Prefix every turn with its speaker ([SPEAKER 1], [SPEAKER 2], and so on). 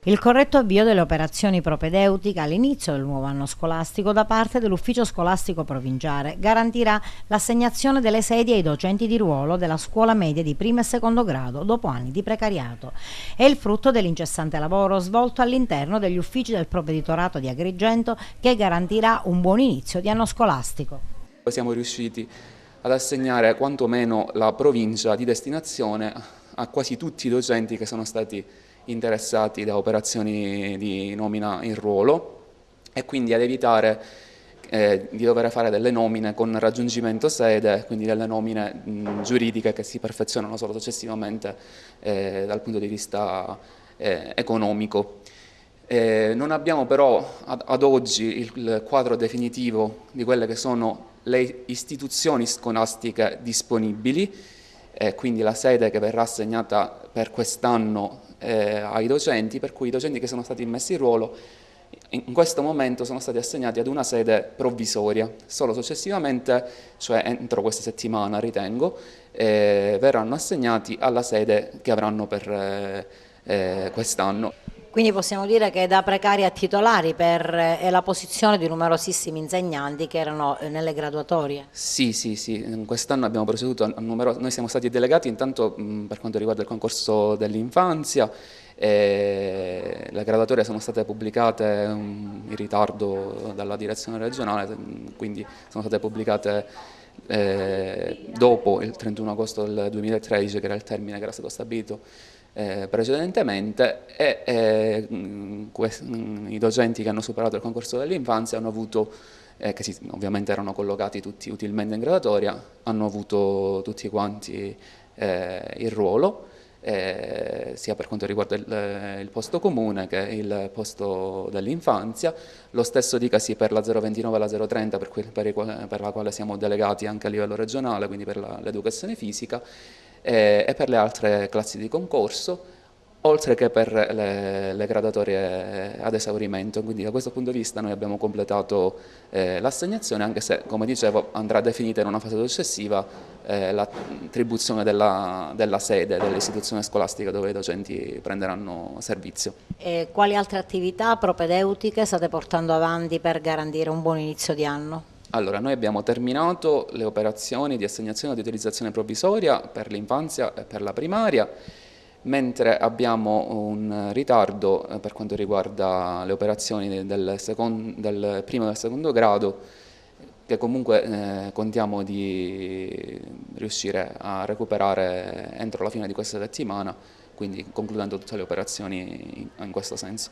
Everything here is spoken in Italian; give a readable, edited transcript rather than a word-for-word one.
[SPEAKER 1] Il corretto avvio delle operazioni propedeutiche all'inizio del nuovo anno scolastico da parte dell'Ufficio Scolastico Provinciale garantirà l'assegnazione delle sedie ai docenti di ruolo della scuola media di primo e secondo grado dopo anni di precariato. È il frutto dell'incessante lavoro svolto all'interno degli uffici del Provveditorato di Agrigento che garantirà un buon inizio di anno scolastico.
[SPEAKER 2] Siamo riusciti ad assegnare quantomeno la provincia di destinazione a quasi tutti i docenti che sono stati interessati da operazioni di nomina in ruolo e quindi ad evitare di dover fare delle nomine con raggiungimento sede, quindi delle nomine giuridiche che si perfezionano solo successivamente dal punto di vista economico. Non abbiamo però ad oggi il quadro definitivo di quelle che sono le istituzioni scolastiche disponibili, quindi la sede che verrà assegnata per quest'anno ai docenti, per cui i docenti che sono stati messi in ruolo in questo momento sono stati assegnati ad una sede provvisoria, solo successivamente, cioè entro questa settimana ritengo, verranno assegnati alla sede che avranno per quest'anno.
[SPEAKER 1] Quindi possiamo dire che da precari a titolari è la posizione di numerosissimi insegnanti che erano nelle graduatorie.
[SPEAKER 2] Sì, quest'anno abbiamo proceduto noi siamo stati delegati intanto per quanto riguarda il concorso dell'infanzia, le graduatorie sono state pubblicate in ritardo dalla direzione regionale, quindi sono state pubblicate dopo il 31 agosto del 2013, che era il termine che era stato stabilito precedentemente, e i docenti che hanno superato il concorso dell'infanzia hanno avuto, ovviamente erano collocati tutti utilmente in graduatoria, hanno avuto tutti quanti il ruolo, sia per quanto riguarda il posto comune che il posto dell'infanzia. Lo stesso dicasi per la 029 e la 030 per la quale siamo delegati anche a livello regionale, quindi per l'educazione fisica, e per le altre classi di concorso, oltre che per le graduatorie ad esaurimento. Quindi da questo punto di vista noi abbiamo completato l'assegnazione, anche se, come dicevo, andrà definita in una fase successiva l'attribuzione della sede dell'istituzione scolastica dove i docenti prenderanno servizio.
[SPEAKER 1] E quali altre attività propedeutiche state portando avanti per garantire un buon inizio di anno?
[SPEAKER 2] Allora, noi abbiamo terminato le operazioni di assegnazione e di utilizzazione provvisoria per l'infanzia e per la primaria, mentre abbiamo un ritardo per quanto riguarda le operazioni del primo e del secondo grado, che comunque contiamo di riuscire a recuperare entro la fine di questa settimana, quindi concludendo tutte le operazioni in questo senso.